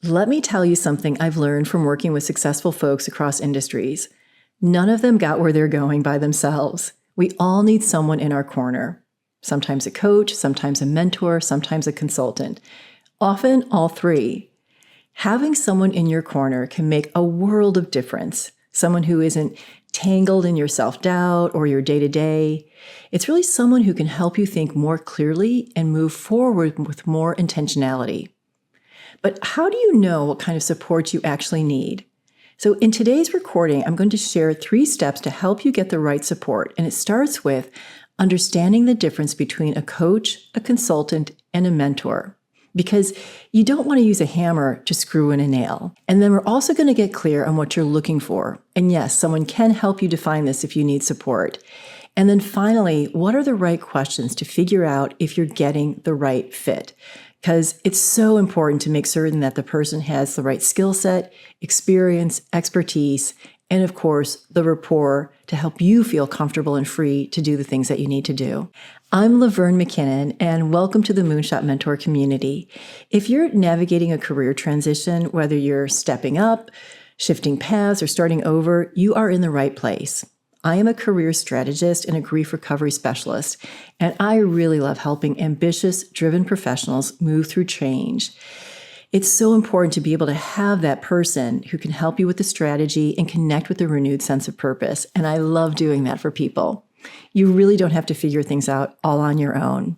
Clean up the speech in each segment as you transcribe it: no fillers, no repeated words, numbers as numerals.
Let me tell you something I've learned from working with successful folks across industries. None of them got where they're going by themselves. We all need someone in our corner. Sometimes a coach, sometimes a mentor, sometimes a consultant. Often all three. Having someone in your corner can make a world of difference. Someone who isn't tangled in your self-doubt or your day-to-day. It's really someone who can help you think more clearly and move forward with more intentionality. But how do you know what kind of support you actually need? So in today's recording, I'm going to share 3 steps to help you get the right support. And it starts with understanding the difference between a coach, a consultant, and a mentor. Because you don't want to use a hammer to screw in a nail. And then we're also going to get clear on what you're looking for. And yes, someone can help you define this if you need support. And then finally, what are the right questions to figure out if you're getting the right fit? Because it's so important to make certain that the person has the right skill set, experience, expertise, and of course, the rapport to help you feel comfortable and free to do the things that you need to do. I'm Laverne McKinnon, and welcome to the Moonshot Mentor community. If you're navigating a career transition, whether you're stepping up, shifting paths, or starting over, you are in the right place. I am a career strategist and a grief recovery specialist, and I really love helping ambitious, driven professionals move through change. It's so important to be able to have that person who can help you with the strategy and connect with a renewed sense of purpose, and I love doing that for people. You really don't have to figure things out all on your own.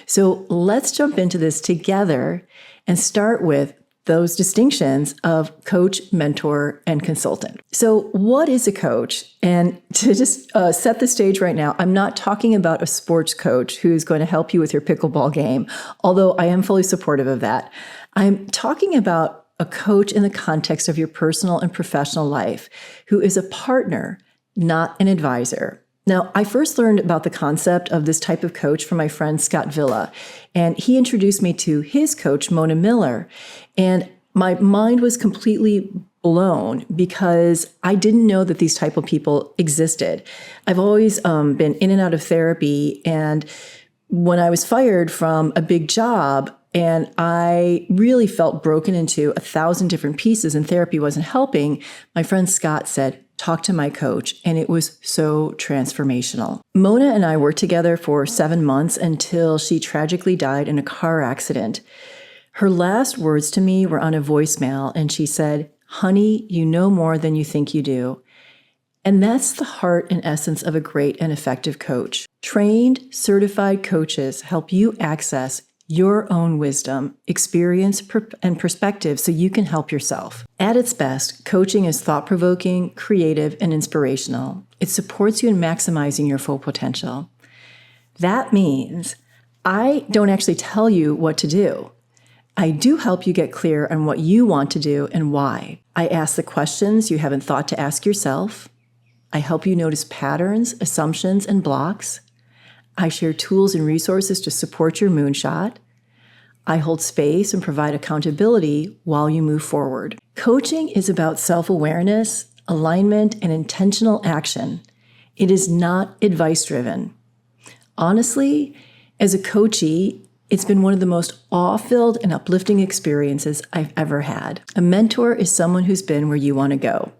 So let's jump into this together and start with those distinctions of coach, mentor, and consultant. So what is a coach? And to just set the stage right now, I'm not talking about a sports coach who's going to help you with your pickleball game, although I am fully supportive of that. I'm talking about a coach in the context of your personal and professional life who is a partner, not an advisor. Now, I first learned about the concept of this type of coach from my friend Scott Villa, and he introduced me to his coach, Mona Miller, and my mind was completely blown because I didn't know that these type of people existed. I've always been in and out of therapy, and when I was fired from a big job, and I really felt broken into 1,000 different pieces and therapy wasn't helping, my friend Scott said, talk to my coach, and it was so transformational. Mona and I worked together for 7 months until she tragically died in a car accident. Her last words to me were on a voicemail, and she said, "Honey, you know more than you think you do." And that's the heart and essence of a great and effective coach. Trained, certified coaches help you access your own wisdom, experience, and perspective so you can help yourself. At its best, coaching is thought-provoking, creative, and inspirational. It supports you in maximizing your full potential. That means I don't actually tell you what to do. I do help you get clear on what you want to do and why. I ask the questions you haven't thought to ask yourself. I help you notice patterns, assumptions, and blocks. I share tools and resources to support your moonshot. I hold space and provide accountability while you move forward. Coaching is about self-awareness, alignment, and intentional action. It is not advice-driven. Honestly, as a coachee, it's been one of the most awe-filled and uplifting experiences I've ever had. A mentor is someone who's been where you want to go.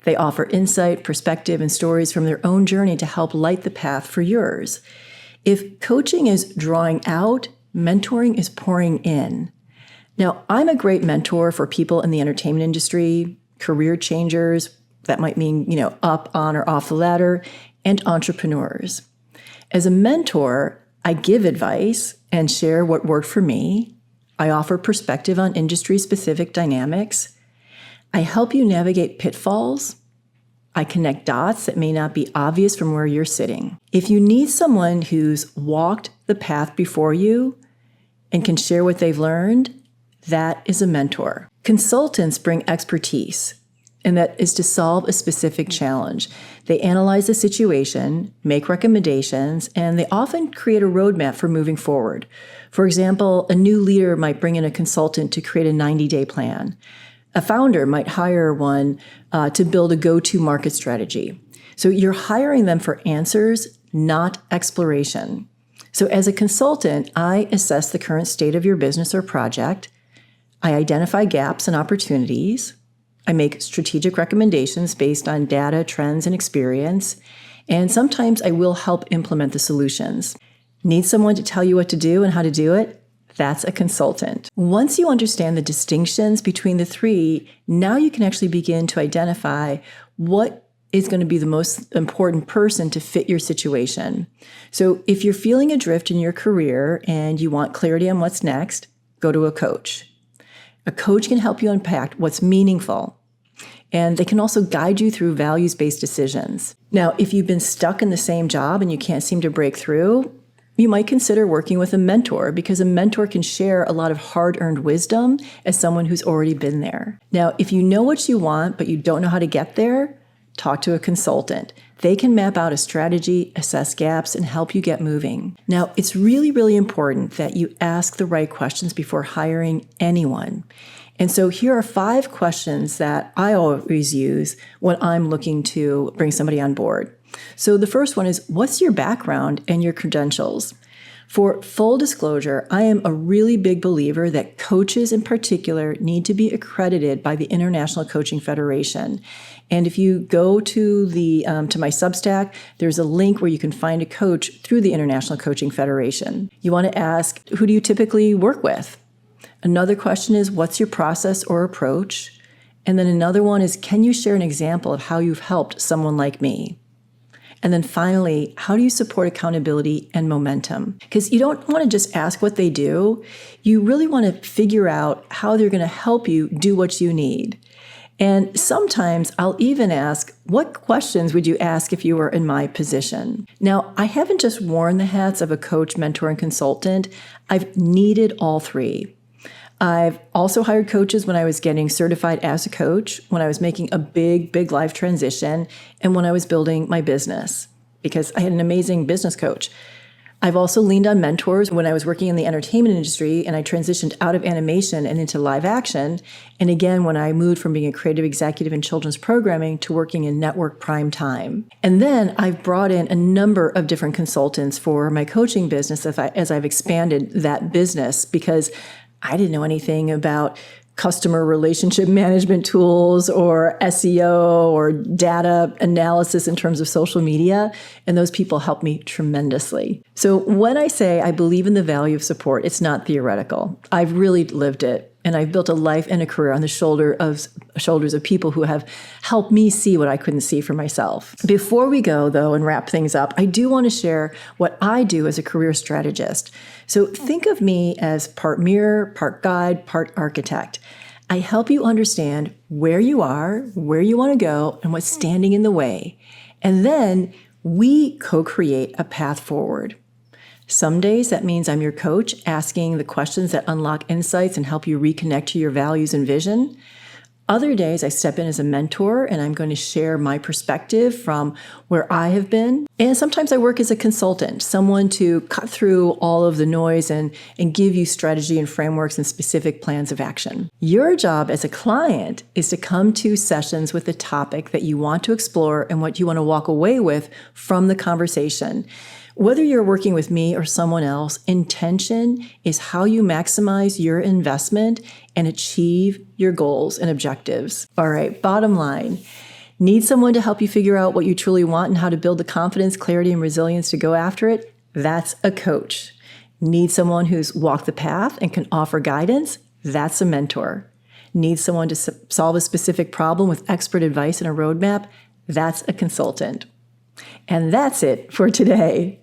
They offer insight, perspective, and stories from their own journey to help light the path for yours. If coaching is drawing out, mentoring is pouring in. Now, I'm a great mentor for people in the entertainment industry, career changers, that might mean, up, on, or off the ladder, and entrepreneurs. As a mentor, I give advice and share what worked for me. I offer perspective on industry-specific dynamics. I help you navigate pitfalls. I connect dots that may not be obvious from where you're sitting. If you need someone who's walked the path before you and can share what they've learned, that is a mentor. Consultants bring expertise, and that is to solve a specific challenge. They analyze the situation, make recommendations, and they often create a roadmap for moving forward. For example, a new leader might bring in a consultant to create a 90-day plan. A founder might hire one to build a go-to market strategy. So you're hiring them for answers, not exploration. So as a consultant, I assess the current state of your business or project. I identify gaps and opportunities. I make strategic recommendations based on data, trends, and experience. And sometimes I will help implement the solutions. Need someone to tell you what to do and how to do it? That's a consultant. Once you understand the distinctions between the three, now you can actually begin to identify what is going to be the most important person to fit your situation. So if you're feeling adrift in your career and you want clarity on what's next, go to a coach. A coach can help you unpack what's meaningful, and they can also guide you through values-based decisions. Now, if you've been stuck in the same job and you can't seem to break through, you might consider working with a mentor, because a mentor can share a lot of hard-earned wisdom as someone who's already been there. Now, if you know what you want, but you don't know how to get there, talk to a consultant. They can map out a strategy, assess gaps, and help you get moving. Now, it's really, really important that you ask the right questions before hiring anyone. And so here are 5 questions that I always use when I'm looking to bring somebody on board. So the first one is, what's your background and your credentials? For full disclosure, I am a really big believer that coaches in particular need to be accredited by the International Coaching Federation. And if you go to to my Substack, there's a link where you can find a coach through the International Coaching Federation. You want to ask, who do you typically work with? Another question is, what's your process or approach? And then another one is, can you share an example of how you've helped someone like me? And then finally, how do you support accountability and momentum? Because you don't want to just ask what they do. You really want to figure out how they're going to help you do what you need. And sometimes I'll even ask, what questions would you ask if you were in my position? Now, I haven't just worn the hats of a coach, mentor, and consultant. I've needed all three. I've also hired coaches when I was getting certified as a coach, when I was making a big life transition, and when I was building my business, because I had an amazing business coach. I've also leaned on mentors when I was working in the entertainment industry and I transitioned out of animation and into live action. And again, when I moved from being a creative executive in children's programming to working in network prime time. And then I've brought in a number of different consultants for my coaching business as I've expanded that business, because I didn't know anything about customer relationship management tools or SEO or data analysis in terms of social media. And those people helped me tremendously. So when I say I believe in the value of support, it's not theoretical. I've really lived it. And I've built a life and a career on the shoulders of people who have helped me see what I couldn't see for myself. Before we go, though, and wrap things up, I do want to share what I do as a career strategist. So think of me as part mirror, part guide, part architect. I help you understand where you are, where you want to go, and what's standing in the way. And then we co-create a path forward. Some days that means I'm your coach, asking the questions that unlock insights and help you reconnect to your values and vision. Other days I step in as a mentor and I'm going to share my perspective from where I have been. And sometimes I work as a consultant, someone to cut through all of the noise and give you strategy and frameworks and specific plans of action. Your job as a client is to come to sessions with a topic that you want to explore and what you want to walk away with from the conversation. Whether you're working with me or someone else, intention is how you maximize your investment and achieve your goals and objectives. All right, bottom line, need someone to help you figure out what you truly want and how to build the confidence, clarity, and resilience to go after it? That's a coach. Need someone who's walked the path and can offer guidance? That's a mentor. Need someone to solve a specific problem with expert advice and a roadmap? That's a consultant. And that's it for today.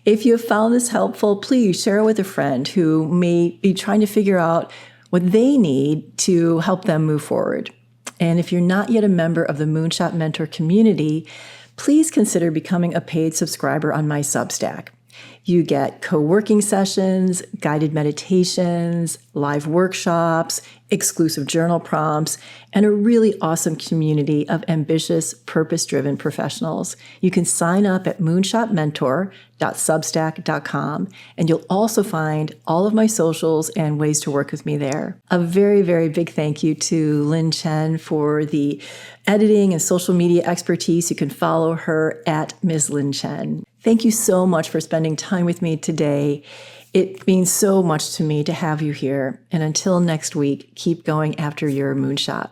If you have found this helpful, please share it with a friend who may be trying to figure out what they need to help them move forward. And if you're not yet a member of the Moonshot Mentor community, please consider becoming a paid subscriber on my Substack. You get co-working sessions, guided meditations, live workshops, exclusive journal prompts, and a really awesome community of ambitious, purpose-driven professionals. You can sign up at moonshotmentor.substack.com, and you'll also find all of my socials and ways to work with me there. A very, very big thank you to Lynn Chen for the editing and social media expertise. You can follow her at Ms. Lynn Chen. Thank you so much for spending time with me today. It means so much to me to have you here. And until next week, keep going after your moonshot.